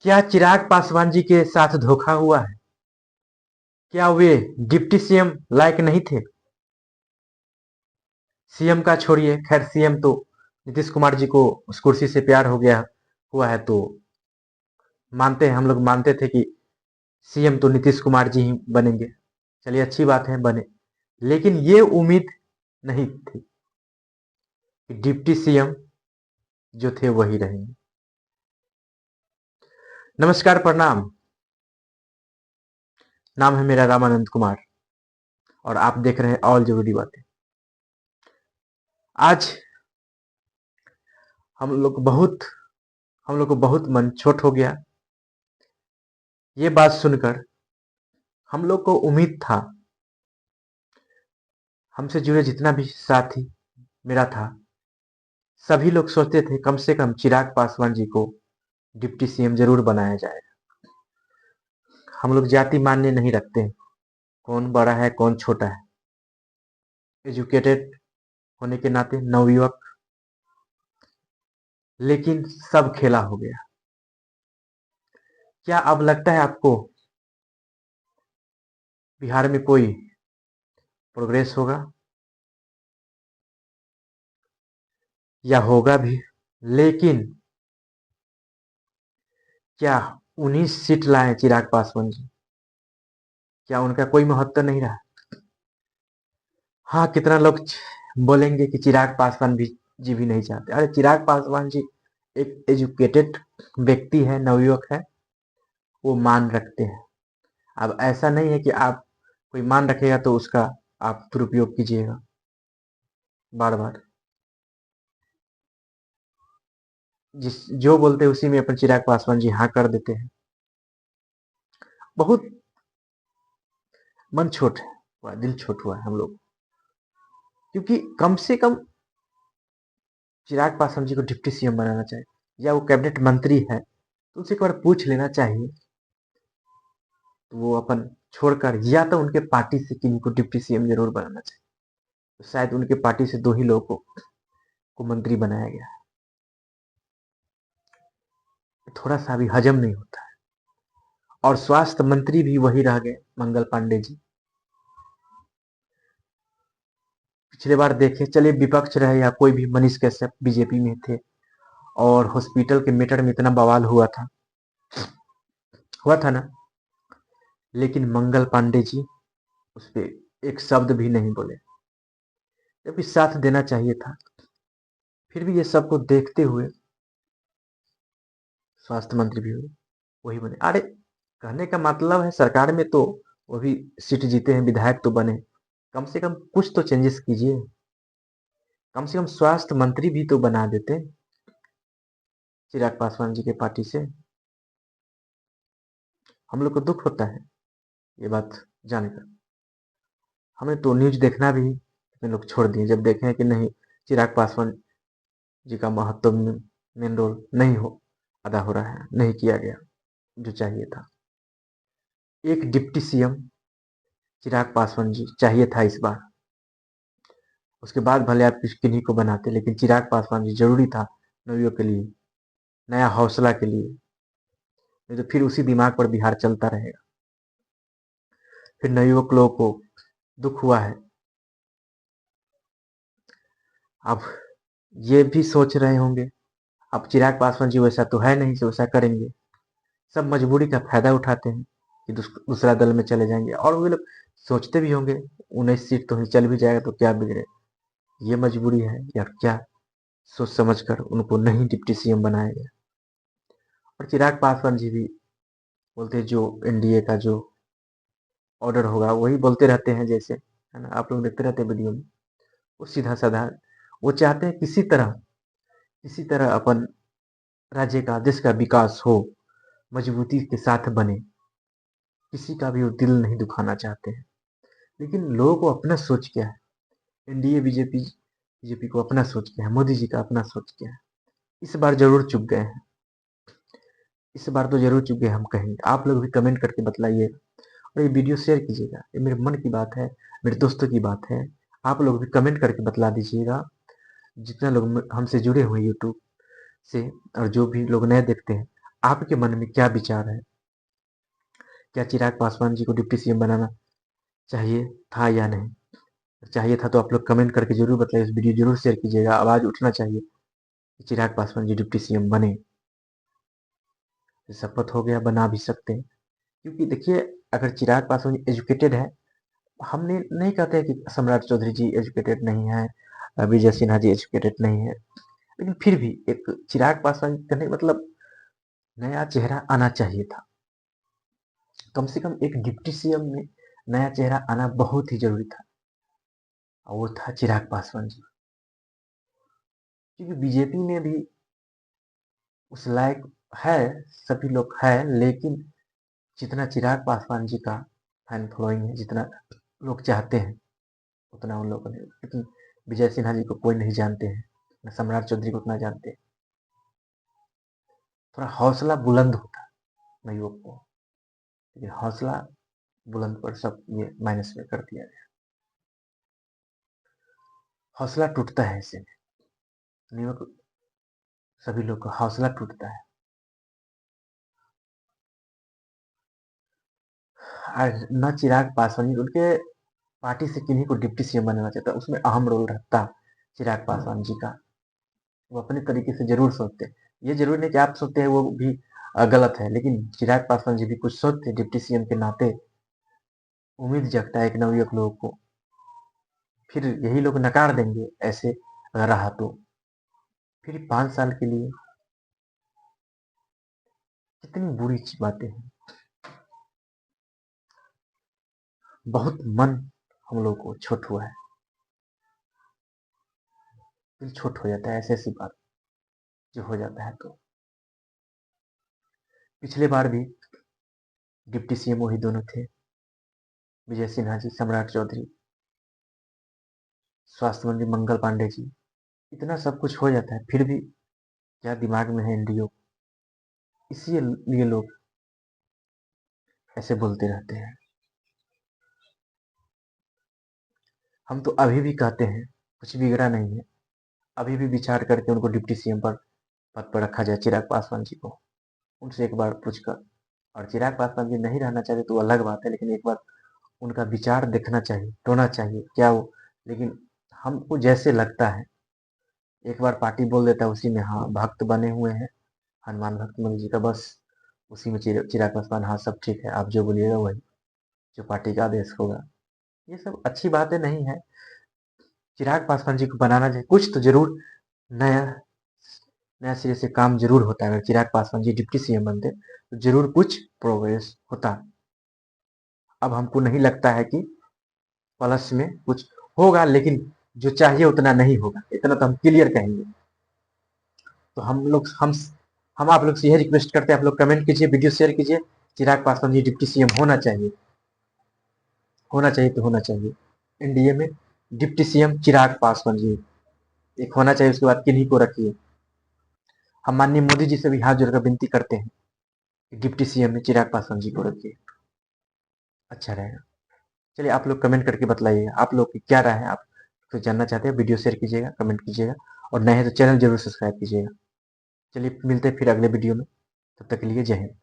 क्या चिराग पासवान जी के साथ धोखा हुआ है? क्या वे डिप्टी सीएम लायक नहीं थे? सीएम का छोड़िए, खैर सीएम तो नीतीश कुमार जी को उस कुर्सी से प्यार हो गया हुआ है, तो मानते हैं, हम लोग मानते थे कि सीएम तो नीतीश कुमार जी ही बनेंगे। चलिए, अच्छी बात है, बने। लेकिन ये उम्मीद नहीं थी कि डिप्टी सीएम जो थे वही रहेंगे। नमस्कार, प्रणाम। नाम है मेरा रामानंद कुमार और आप देख रहे हैं ऑल जरूरी बातें। आज हम लोग बहुत हम लोग को बहुत मन छोट हो गया ये बात सुनकर। हम लोग को उम्मीद था, हमसे जुड़े जितना भी साथी मेरा था, सभी लोग सोचते थे कम से कम चिराग पासवान जी को डिप्टी सीएम जरूर बनाया जाएगा। हम लोग जाति मान्य नहीं रखते हैं, कौन बड़ा है कौन छोटा है। एजुकेटेड होने के नाते नवयुवक, लेकिन सब खेला हो गया। क्या अब लगता है आपको बिहार में कोई प्रोग्रेस होगा या होगा भी? लेकिन क्या 19 सीट लाए चिराग पासवान जी, क्या उनका कोई महत्व नहीं रहा? हाँ, कितना लोग बोलेंगे कि चिराग पासवान भी जी भी नहीं चाहते। अरे, चिराग पासवान जी एक एजुकेटेड व्यक्ति है, नवयुवक है, वो मान रखते हैं। अब ऐसा नहीं है कि आप कोई मान रखेगा तो उसका आप दुरुपयोग कीजिएगा बार बार। जिस जो बोलते हैं उसी में अपन चिराग पासवान जी हाँ कर देते हैं। बहुत मन छोट हुआ, दिल छोट हुआ है हम लोग, क्योंकि कम से कम चिराग पासवान जी को डिप्टी सीएम बनाना चाहिए, या वो कैबिनेट मंत्री है तो उनसे एक बार पूछ लेना चाहिए। तो वो अपन छोड़कर या तो उनके पार्टी से किन्हीं को डिप्टी सीएम जरूर बनाना चाहिए। तो शायद उनके पार्टी से दो ही लोगों को मंत्री बनाया गया है। थोड़ा सा भी हजम नहीं होता है। और स्वास्थ्य मंत्री भी वही रह गए, मंगल पांडे जी। पिछले बार देखे, चलिए विपक्ष रहे या कोई भी, मनीष कश्यप बीजेपी में थे और हॉस्पिटल के मैटर में इतना बवाल हुआ था ना, लेकिन मंगल पांडे जी उस पर एक शब्द भी नहीं बोले, जबकि साथ देना चाहिए था। फिर भी ये सबको देखते हुए स्वास्थ्य मंत्री भी हुए, वही बने। अरे, कहने का मतलब है सरकार में तो वो भी सीट जीते हैं, विधायक तो बने, कम से कम कुछ तो चेंजेस कीजिए। कम से कम स्वास्थ्य मंत्री भी तो बना देते चिराग पासवान जी के पार्टी से। हम लोग को दुख होता है ये बात जानकर। हमें तो न्यूज देखना भी कितने लोग छोड़ दिए जब देखें कि नहीं, चिराग पासवान जी का महत्व मेन रोल नहीं हो अदा हो रहा है, नहीं किया गया जो चाहिए था। एक डिप्टी सीएम चिराग पासवान जी चाहिए था इस बार। उसके बाद भले आप किन्हीं को बनाते, लेकिन चिराग पासवान जी जरूरी था नवियों के लिए, नया हौसला के लिए। नहीं तो फिर उसी दिमाग पर बिहार चलता रहेगा। फिर नवयुवक लोगों को दुख हुआ है। अब ये भी सोच रहे होंगे, अब चिराग पासवान जी वैसा तो है नहीं जो वैसा करेंगे। सब मजबूरी का फायदा उठाते हैं कि दूसरा दल में चले जाएंगे। और वो लोग सोचते भी होंगे 19 सीट तो चल भी जाएगा तो क्या बिगड़े, ये मजबूरी है या क्या, सोच समझ कर उनको नहीं डिप्टी सीएम बनाया गया। और चिराग पासवान जी भी बोलते जो एनडीए का जो ऑर्डर होगा वही बोलते रहते हैं, जैसे है ना, आप लोग देखते रहते हैं वीडियो में। वो सीधा साधा, वो चाहते हैं किसी तरह अपन राज्य का, देश का विकास हो, मजबूती के साथ बने। किसी का भी वो दिल नहीं दुखाना चाहते हैं। लेकिन लोगों को अपना सोच क्या है, एनडीए बीजेपी को अपना सोच क्या है, मोदी जी का अपना सोच क्या है, इस बार जरूर चुप गए हैं। इस बार तो जरूर चुप गए, हम कहेंगे। आप लोग भी कमेंट करके बताइए और ये वीडियो शेयर कीजिएगा। ये मेरे मन की बात है, मेरे दोस्तों की बात है। आप लोग भी कमेंट करके बतला दीजिएगा, जितना लोग हमसे जुड़े हुए यूट्यूब से और जो भी लोग नए देखते हैं, आपके मन में क्या विचार है? क्या चिराग पासवान जी को डिप्टी सीएम बनाना चाहिए था या नहीं? चाहिए था तो आप लोग कमेंट करके जरूर बताइए, इस वीडियो जरूर शेयर कीजिएगा। आवाज उठना चाहिए कि चिराग पासवान जी डिप्टी सीएम बने। शपथ हो गया, बना भी सकते हैं, क्योंकि देखिए अगर चिराग पासवान एजुकेटेड है, हमने नहीं कहते कि सम्राट चौधरी जी एजुकेटेड नहीं है, विजय सिन्हा जी एजुकेटेड नहीं है, लेकिन फिर भी एक चिराग पासवान कहने का मतलब नया चेहरा आना चाहिए था। कम से कम एक डिप्टी सीएम में नया चेहरा आना बहुत ही जरूरी था, और वो था चिराग पासवान जी। क्योंकि बीजेपी में भी उस लायक है, सभी लोग है, लेकिन जितना चिराग पासवान जी का फैन फॉलोइंग है, जितना लोग चाहते हैं, उतना उन लोगों ने, लेकिन विजय सिन्हा जी को कोई नहीं जानते हैं, न सम्राट चौधरी को उतना जानते हैं। थोड़ा हौसला बुलंद होता है युवक को, लेकिन हौसला बुलंद पर सब ये माइनस में कर दिया गया। हौसला टूटता है ऐसे में, युवक सभी लोग का हौसला टूटता है। और न चिराग पासवान जी, उनके पार्टी से किन्हीं को डिप्टी सीएम बनाना चाहता, उसमें अहम रोल रहता चिराग पासवान जी का। वो अपने तरीके से जरूर सोचते हैं, ये जरूरी नहीं कि आप सोचते हैं वो भी गलत है, लेकिन चिराग पासवान जी भी कुछ सोचते डिप्टी सीएम के नाते। उम्मीद जगता है एक नवयुवक लोगों को, फिर यही लोग नकार देंगे ऐसे अगर रहा तो। फिर 5 साल के लिए कितनी बुरी बातें हैं। बहुत मन हम लोग को छोट हुआ है, दिल छोट हो जाता है ऐसी ऐसी बात जो हो जाता है। तो पिछले बार भी डिप्टी सीएम वही दोनों थे, विजय सिन्हा जी, सम्राट चौधरी, स्वास्थ्य मंत्री मंगल पांडे जी। इतना सब कुछ हो जाता है, फिर भी क्या दिमाग में है एनडीओ, इसीलिए लोग ऐसे बोलते रहते हैं। हम तो अभी भी कहते हैं कुछ बिगड़ा नहीं है, अभी भी विचार करके उनको डिप्टी सीएम पर पद पर रखा जाए, चिराग पासवान जी को, उनसे एक बार पूछकर। और चिराग पासवान जी नहीं रहना चाहते तो अलग बात है, लेकिन एक बार उनका विचार देखना चाहिए, टोना चाहिए क्या वो। लेकिन हमको जैसे लगता है, एक बार पार्टी बोल देता है, उसी में हाँ भक्त बने हुए हैं, हनुमान भक्त मोदी जी का, बस उसी में चिराग पासवान, हाँ सब ठीक है, आप जो बोलिएगा वही, जो पार्टी का आदेश होगा। ये सब अच्छी बातें नहीं है। चिराग पासवान जी को बनाना चाहिए, कुछ तो जरूर नया नया सिरे से काम जरूर होता है। अगर चिराग पासवान जी डिप्टी सीएम बनते तो जरूर कुछ प्रोग्रेस होता। अब हमको नहीं लगता है कि प्लस में कुछ होगा, लेकिन जो चाहिए उतना नहीं होगा, इतना तो हम क्लियर कहेंगे। तो हम आप लोग से यह रिक्वेस्ट करते हैं, आप लोग कमेंट कीजिए, वीडियो शेयर कीजिए, चिराग पासवान जी डिप्टी सीएम होना चाहिए, होना चाहिए तो होना चाहिए। एनडीए में डिप्टी सीएम चिराग पासवान जी एक होना चाहिए, उसके बाद किन्हीं को रखिए। हम माननीय मोदी जी से भी हाथ जोड़कर विनती करते हैं कि डिप्टी सीएम में चिराग पासवान जी को रखिए, अच्छा रहेगा। चलिए आप लोग कमेंट करके बताइए आप लोग की क्या राय है, आप तो जानना चाहते हैं, वीडियो शेयर कीजिएगा, कमेंट कीजिएगा, और नए हैं तो चैनल जरूर सब्सक्राइब कीजिएगा। चलिए मिलते हैं फिर अगले वीडियो में, तब तक के लिए जय हिंद।